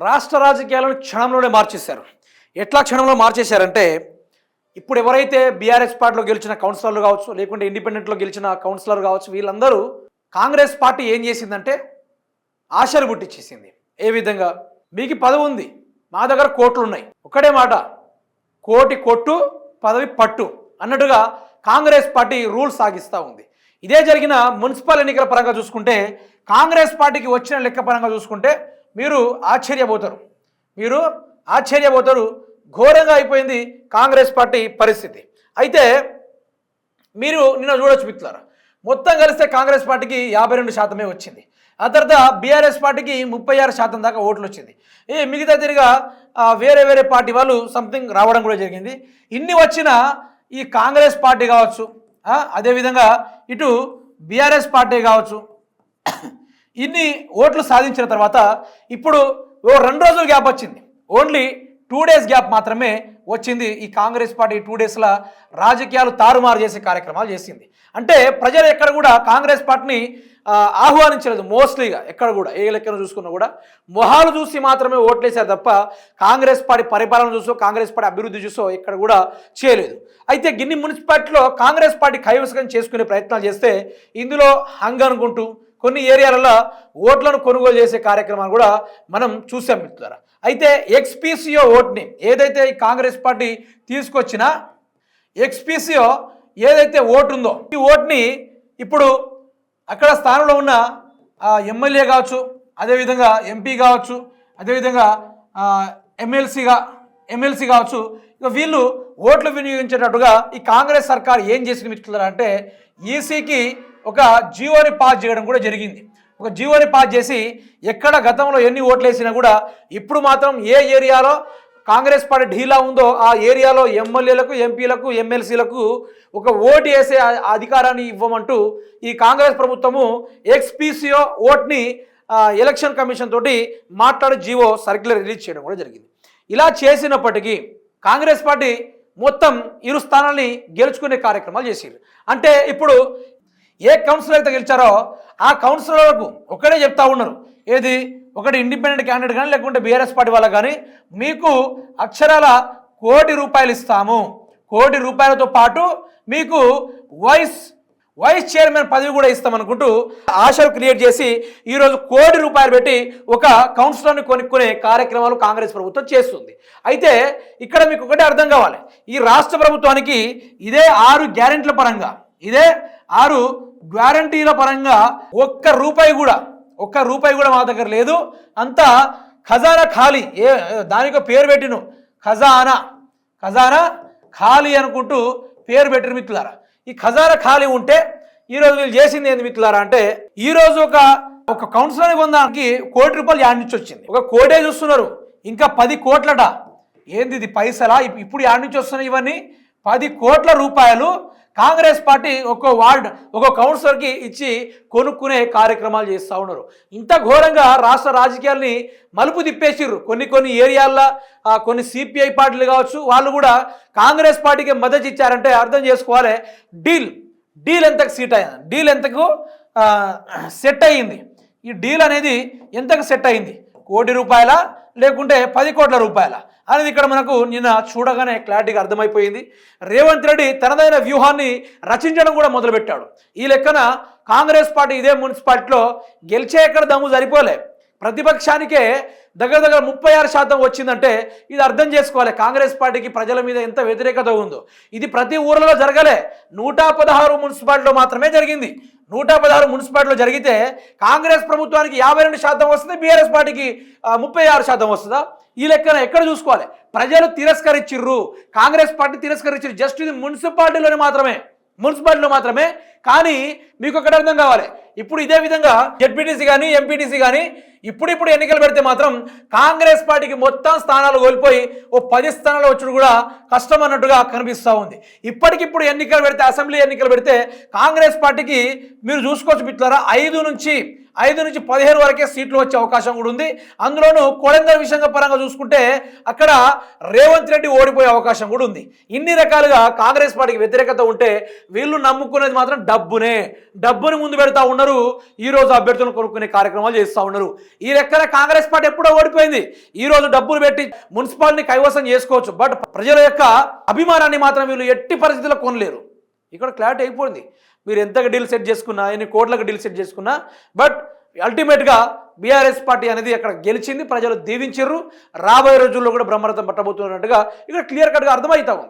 రాష్ట్ర రాజకీయాలను క్షణంలోనే మార్చేశారు. ఎట్లా క్షణంలో మార్చేశారంటే, ఇప్పుడు ఎవరైతే బీఆర్ఎస్ పార్టీలో గెలిచిన కౌన్సిలర్లు కావచ్చు, లేకుంటే ఇండిపెండెంట్లో గెలిచిన కౌన్సిలర్ కావచ్చు, వీళ్ళందరూ కాంగ్రెస్ పార్టీ ఏం చేసిందంటే ఆశలు పుట్టించేసింది. ఏ విధంగా? మీకు పదవి ఉంది, మా దగ్గర కోట్లు ఉన్నాయి, ఒకటే మాట, కోటి కొట్టు పదవి పట్టు అన్నట్టుగా కాంగ్రెస్ పార్టీ రూల్స్ సాగిస్తూ ఉంది. ఇదే జరిగిన మున్సిపల్ ఎన్నికల పరంగా చూసుకుంటే, కాంగ్రెస్ పార్టీకి వచ్చిన లెక్క పరంగా చూసుకుంటే మీరు ఆశ్చర్యపోతారు. ఘోరంగా అయిపోయింది కాంగ్రెస్ పార్టీ పరిస్థితి. అయితే మీరు నిన్న చూడొచ్చు మిత్రులారా, మొత్తం కలిస్తే కాంగ్రెస్ పార్టీకి 52% వచ్చింది. ఆ తర్వాత బీఆర్ఎస్ పార్టీకి 36% దాకా ఓట్లు వచ్చింది. మిగతా తిరిగా వేరే పార్టీ వాళ్ళు సంథింగ్ రావడం కూడా జరిగింది. ఇన్ని వచ్చిన ఈ కాంగ్రెస్ పార్టీ కావచ్చు, అదేవిధంగా ఇటు బీఆర్ఎస్ పార్టీ కావచ్చు, ఇన్ని ఓట్లు సాధించిన తర్వాత ఇప్పుడు 2 రోజుల గ్యాప్ వచ్చింది. ఓన్లీ 2 డేస్ గ్యాప్ మాత్రమే వచ్చింది. ఈ కాంగ్రెస్ పార్టీ 2 డేస్ల రాజకీయాలు తారుమారు చేసే కార్యక్రమాలు చేసింది. అంటే ప్రజలు ఎక్కడ కూడా కాంగ్రెస్ పార్టీని ఆహ్వానించలేదు. మోస్ట్లీగా ఎక్కడ కూడా ఏ లెక్కను చూసుకున్నా కూడా మొహాలు చూసి మాత్రమే ఓట్లేశారు తప్ప కాంగ్రెస్ పార్టీ పరిపాలన చూసో, కాంగ్రెస్ పార్టీ అభివృద్ధి చూసో ఎక్కడ కూడా చేయలేదు. అయితే గిన్ని మున్సిపాలిటీలో కాంగ్రెస్ పార్టీ కైవసం చేసుకునే ప్రయత్నాలు చేస్తే ఇందులో హంగ్ అనుకుంటూ కొన్ని ఏరియాలలో ఓట్లను కొనుగోలు చేసే కార్యక్రమాన్ని కూడా మనం చూసాం మిత్రులారా. అయితే ఎక్స్పీసీఓ ఓట్ని ఏదైతే ఈ కాంగ్రెస్ పార్టీ తీసుకొచ్చిన ఎక్స్పీసీఓ ఏదైతే ఓటు ఉందో ఈ ఓట్ని ఇప్పుడు అక్కడ స్థానంలో ఉన్న ఎమ్మెల్యే కావచ్చు, అదేవిధంగా ఎంపీ కావచ్చు, అదేవిధంగా ఎమ్మెల్సీ కావచ్చు, ఇక వీళ్ళు ఓట్లు వినియోగించేటట్టుగా ఈ కాంగ్రెస్ సర్కార్ ఏం చేసింది మిత్రులారా అంటే ఈసీకి ఒక జీవోని పాస్ చేయడం కూడా జరిగింది. ఒక జీవోని పాస్ చేసి ఎక్కడ గతంలో ఎన్ని ఓట్లు వేసినా కూడా ఇప్పుడు మాత్రం ఏ ఏరియాలో కాంగ్రెస్ పార్టీ ఢీలా ఉందో ఆ ఏరియాలో ఎమ్మెల్యేలకు, ఎంపీలకు, ఎమ్మెల్సీలకు ఒక ఓటు వేసే అధికారాన్ని ఇవ్వమంటూ ఈ కాంగ్రెస్ ప్రభుత్వము ఎక్స్పీసీఓ ఓట్ని ఎలక్షన్ కమిషన్ తోటి మాట్లాడి జీవో సర్క్యులర్ రిలీజ్ చేయడం కూడా జరిగింది. ఇలా చేసినప్పటికీ కాంగ్రెస్ పార్టీ మొత్తం 2 స్థానాల్ని గెలుచుకునే కార్యక్రమాలు చేసారు. అంటే ఇప్పుడు ఏ కౌన్సిలర్ అయితే గెలిచారో ఆ కౌన్సిలర్లకు ఒక్కడే చెప్తా ఉన్నారు, ఏది ఒకటి ఇండిపెండెంట్ క్యాండిడేట్ కానీ లేకుంటే బీఆర్ఎస్ పార్టీ వాళ్ళకి కానీ మీకు అక్షరాల ₹1 కోటి ఇస్తాము, ₹1 కోటితో పాటు మీకు వైస్ చైర్మన్ పదవి కూడా ఇస్తామనుకుంటూ ఆశలు క్రియేట్ చేసి ఈరోజు ₹1 కోటి పెట్టి ఒక కౌన్సిలర్ని కొనుక్కునే కార్యక్రమాలు కాంగ్రెస్ ప్రభుత్వం చేస్తుంది. అయితే ఇక్కడ మీకు ఒకటే అర్థం కావాలి, ఈ రాష్ట్ర ప్రభుత్వానికి ఇదే 6 గ్యారెంటీల పరంగా, ఇదే 6 గ్యారంటీల పరంగా ఒక్క రూపాయి కూడా మా దగ్గర లేదు. అంతా ఖజానా ఖాళీ. దానికో పేరు పెట్టిను, ఖజానా ఖాళీ అనుకుంటూ పేరు పెట్టిన మిత్రులారా. ఈ ఖజానా ఖాళీ ఉంటే ఈరోజు వీళ్ళు చేసింది ఏంది మిత్రులారా అంటే ఈరోజు ఒక కౌన్సిలర్ని పొందడానికి ₹1 కోటి యాడ్ నుంచి వచ్చింది. ఒక కోటే చూస్తున్నారు, ఇంకా 10 కోట్లట. ఏంది ఇది పైసలా? ఇప్పుడు యాడ్ నుంచి వస్తున్నాయి ఇవన్నీ. ₹10 కోట్ల కాంగ్రెస్ పార్టీ ఒక్కో వార్డు ఒక్కో కౌన్సిలర్కి ఇచ్చి కొనుక్కునే కార్యక్రమాలు చేస్తూ ఉన్నారు. ఇంత ఘోరంగా రాష్ట్ర రాజకీయాల్ని మలుపు తిప్పేసిర్రు. కొన్ని ఏరియాల్లో కొన్ని సిపిఐ పార్టీలు కావచ్చు, వాళ్ళు కూడా కాంగ్రెస్ పార్టీకి మద్దతు ఇచ్చారంటే అర్థం చేసుకోవాలి, డీల్ ఎంతకు డీల్ ఎంతకు సెట్ అయ్యింది. ఈ డీల్ అనేది ఎంతకు సెట్ అయింది? ₹1 కోటి లేకుంటే ₹10 కోట్ల అనేది ఇక్కడ మనకు నిన్న చూడగానే క్లారిటీగా అర్థమైపోయింది. రేవంత్ రెడ్డి తనదైన వ్యూహాన్ని రచించడం కూడా మొదలుపెట్టాడు. ఈ లెక్కన కాంగ్రెస్ పార్టీ ఇదే మున్సిపాలిటీలో గెలిచే ఎక్కడ దమ్ము సరిపోలే, ప్రతిపక్షానికే దగ్గర 36% వచ్చిందంటే ఇది అర్థం చేసుకోవాలి కాంగ్రెస్ పార్టీకి ప్రజల మీద ఎంత వ్యతిరేకత ఉందో. ఇది ప్రతి ఊర్లలో జరగలే, 116 మున్సిపాలిటీలో మాత్రమే జరిగింది. 116 మున్సిపాలిటీలో జరిగితే కాంగ్రెస్ ప్రభుత్వానికి 52% వస్తుంది, బీఆర్ఎస్ పార్టీకి 36% వస్తుందా? ఈ లెక్కన ఎక్కడ చూసుకోవాలి? ప్రజలు తిరస్కరించిర్రు, కాంగ్రెస్ పార్టీ తిరస్కరించారు. జస్ట్ ఇది మున్సిపాలిటీలో మాత్రమే. కానీ మీకు ఒకటి అర్థం కావాలి, ఇప్పుడు ఇదే విధంగా జెడ్పీటీసీ కానీ ఎంపీటీసీ కానీ ఇప్పుడు ఎన్నికలు పెడితే మాత్రం కాంగ్రెస్ పార్టీకి మొత్తం స్థానాలు కోల్పోయి 10 స్థానాలు వచ్చుడు కూడా కష్టం అన్నట్టుగా కనిపిస్తూ ఉంది. ఇప్పటికిప్పుడు ఎన్నికలు పెడితే, అసెంబ్లీ ఎన్నికలు పెడితే కాంగ్రెస్ పార్టీకి మీరు చూసుకోవచ్చు మిత్రులారా, 5 నుంచి 5 నుంచి 15 వరకే సీట్లు వచ్చే అవకాశం కూడా ఉంది. అందులోనూ కొడంగల్ విషయంగా పరంగా చూసుకుంటే అక్కడ రేవంత్ రెడ్డి ఓడిపోయే అవకాశం కూడా ఉంది. ఇన్ని రకాలుగా కాంగ్రెస్ పార్టీకి వ్యతిరేకత ఉంటే వీళ్ళు నమ్ముకునేది మాత్రం డబ్బుని ముందు పెడతా ఉన్నారు. ఈ రోజు అభ్యర్థులను కొనుక్కునే కార్యక్రమాలు చేస్తూ ఉన్నారు. ఈ లెక్కన కాంగ్రెస్ పార్టీ ఎప్పుడో ఓడిపోయింది. ఈ రోజు డబ్బులు పెట్టి మున్సిపాలిటీని కైవసం చేసుకోవచ్చు, బట్ ప్రజల యొక్క అభిమానాన్ని మాత్రం వీళ్ళు ఎట్టి పరిస్థితుల్లో కొనలేరు. ఇక్కడ క్లారిటీ అయిపోయింది. మీరు ఎంతగా డీల్ సెట్ చేసుకున్నా, ఎన్ని కోట్లకు డీల్ సెట్ చేసుకున్నా, బట్ అల్టిమేట్గా బీఆర్ఎస్ పార్టీ అనేది అక్కడ గెలిచింది. ప్రజలు దీవించారు. రాబోయే రోజుల్లో కూడా బ్రహ్మరథం పట్టబోతున్నట్టుగా ఇక్కడ క్లియర్ కట్గా అర్థమవుతా ఉంది.